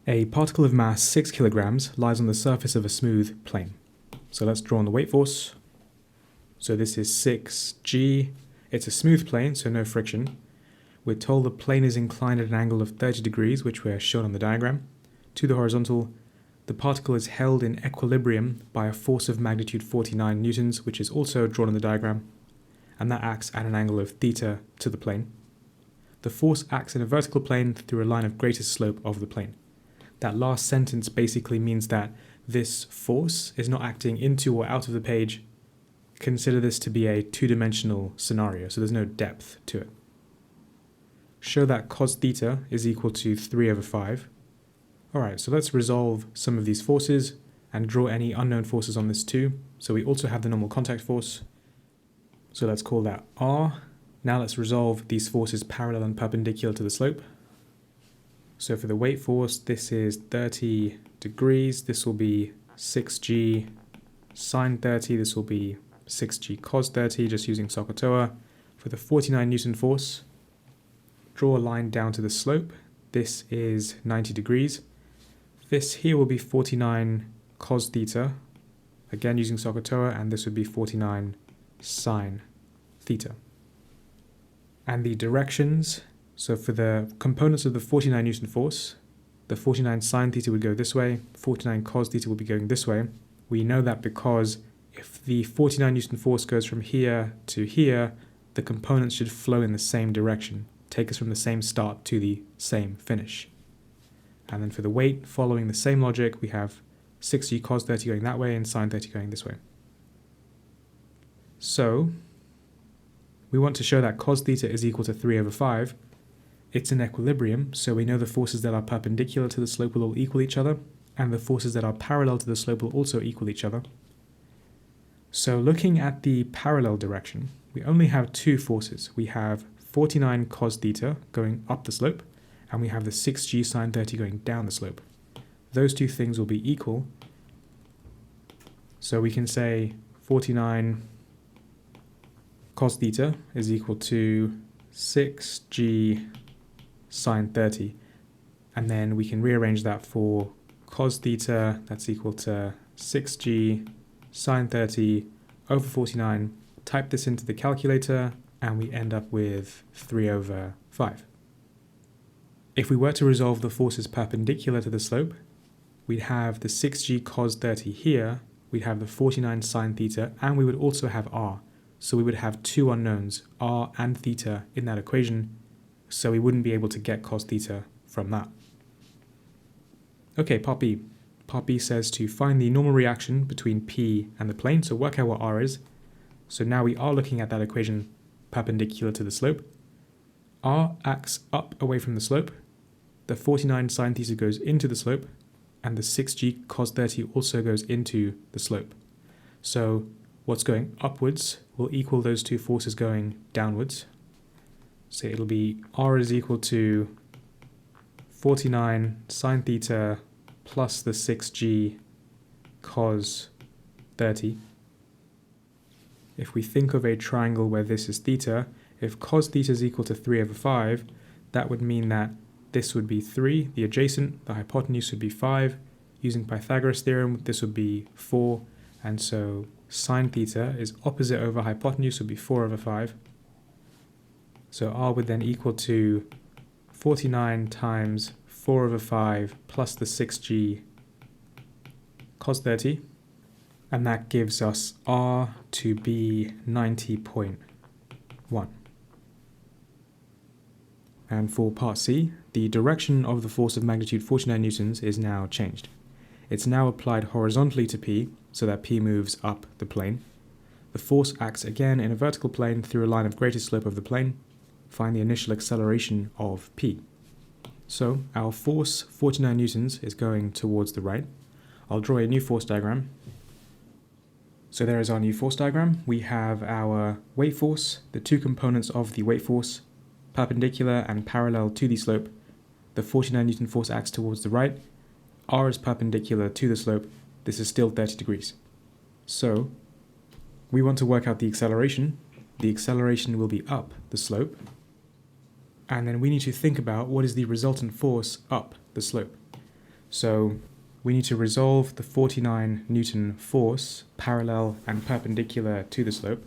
A particle of mass 6 kilograms lies on the surface of a smooth plane. So let's draw on the weight force. So this is 6g. It's a smooth plane, so no friction. We're told the plane is inclined at an angle of 30 degrees, which we're shown on the diagram, to the horizontal. The particle is held in equilibrium by a force of magnitude 49 newtons, which is also drawn in the diagram, and that acts at an angle of theta to the plane. The force acts in a vertical plane through a line of greatest slope of the plane. That last sentence basically means that this force is not acting into or out of the page. Consider this to be a two-dimensional scenario, so there's no depth to it. Show that cos theta is equal to 3/5. Alright, so let's resolve some of these forces and draw any unknown forces on this too. So we also have the normal contact force. So let's call that R. Now let's resolve these forces parallel and perpendicular to the slope. So for the weight force, this is 30 degrees. This will be 6g sine 30. This will be 6g cos 30, just using SOHCAHTOA. For the 49 Newton force, draw a line down to the slope. This is 90 degrees. This here will be 49 cos theta, again using SOHCAHTOA, and this would be 49 sine theta. And the directions, so for the components of the 49 Newton force, the 49 sine theta would go this way, 49 cos theta will be going this way. We know that because if the 49 Newton force goes from here to here, the components should flow in the same direction, take us from the same start to the same finish. And then for the weight, following the same logic, we have 6g cos 30 going that way and sine 30 going this way. So we want to show that cos theta is equal to 3/5. It's in equilibrium, so we know the forces that are perpendicular to the slope will all equal each other, and the forces that are parallel to the slope will also equal each other. So looking at the parallel direction, we only have two forces. We have 49 cos theta going up the slope, and we have the 6g sine 30 going down the slope. Those two things will be equal. So we can say 49 cos theta is equal to 6g sine 30. And then we can rearrange that for cos theta, that's equal to 6g sine 30 over 49. Type this into the calculator, and we end up with 3/5. If we were to resolve the forces perpendicular to the slope, we'd have the 6g cos 30 here, we'd have the 49 sine theta, and we would also have r. So we would have two unknowns, r and theta, in that equation, so we wouldn't be able to get cos theta from that. Okay, part B. Part B says to find the normal reaction between P and the plane, so work out what r is. So now we are looking at that equation perpendicular to the slope. R acts up away from the slope, the 49 sine theta goes into the slope, and the 6g cos 30 also goes into the slope. So what's going upwards will equal those two forces going downwards. So it'll be R is equal to 49 sine theta plus the 6g cos 30. If we think of a triangle where this is theta, if cos theta is equal to 3/5, that would mean that this would be 3, the adjacent, the hypotenuse would be 5. Using Pythagoras theorem, this would be 4, and so sine theta is opposite over hypotenuse would be 4/5. So r would then equal to 49 times 4/5 plus the 6g cos 30, and that gives us r to be 90.1. And for part C, the direction of the force of magnitude 49 newtons is now changed. It's now applied horizontally to P, so that P moves up the plane. The force acts again in a vertical plane through a line of greatest slope of the plane. Find the initial acceleration of P. So our force, 49 newtons, is going towards the right. I'll draw a new force diagram. So there is our new force diagram. We have our weight force, the two components of the weight force, perpendicular and parallel to the slope. The 49 Newton force acts towards the right. R is perpendicular to the slope. This is still 30 degrees. So we want to work out the acceleration. The acceleration will be up the slope. And then we need to think about what is the resultant force up the slope. So we need to resolve the 49 Newton force parallel and perpendicular to the slope.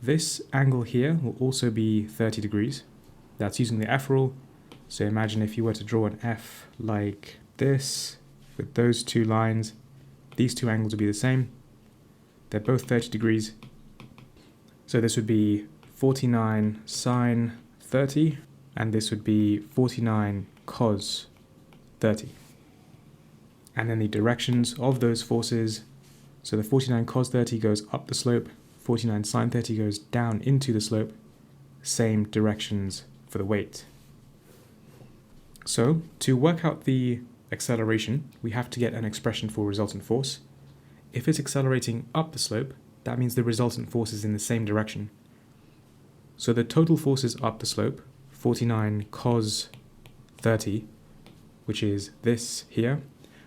This angle here will also be 30 degrees. That's using the F rule. So imagine if you were to draw an F like this, with those two lines, these two angles would be the same. They're both 30 degrees. So this would be 49 sine 30, and this would be 49 cos 30. And then the directions of those forces, so the 49 cos 30 goes up the slope, 49 sine 30 goes down into the slope, same directions for the weight. So to work out the acceleration, we have to get an expression for resultant force. If it's accelerating up the slope, that means the resultant force is in the same direction. So the total force is up the slope, 49 cos 30, which is this here,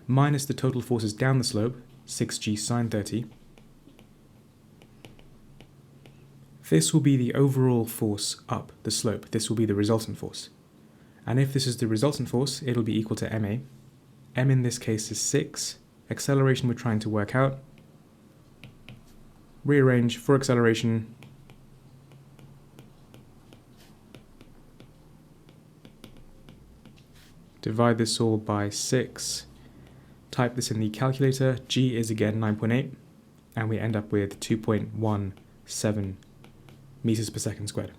minus the total forces down the slope, 6g sine 30. This will be the overall force up the slope. This will be the resultant force. And if this is the resultant force, it'll be equal to ma. M in this case is 6. Acceleration we're trying to work out. Rearrange for acceleration. Divide this all by 6. Type this in the calculator. G is again 9.8. And we end up with 2.17 meters per second squared.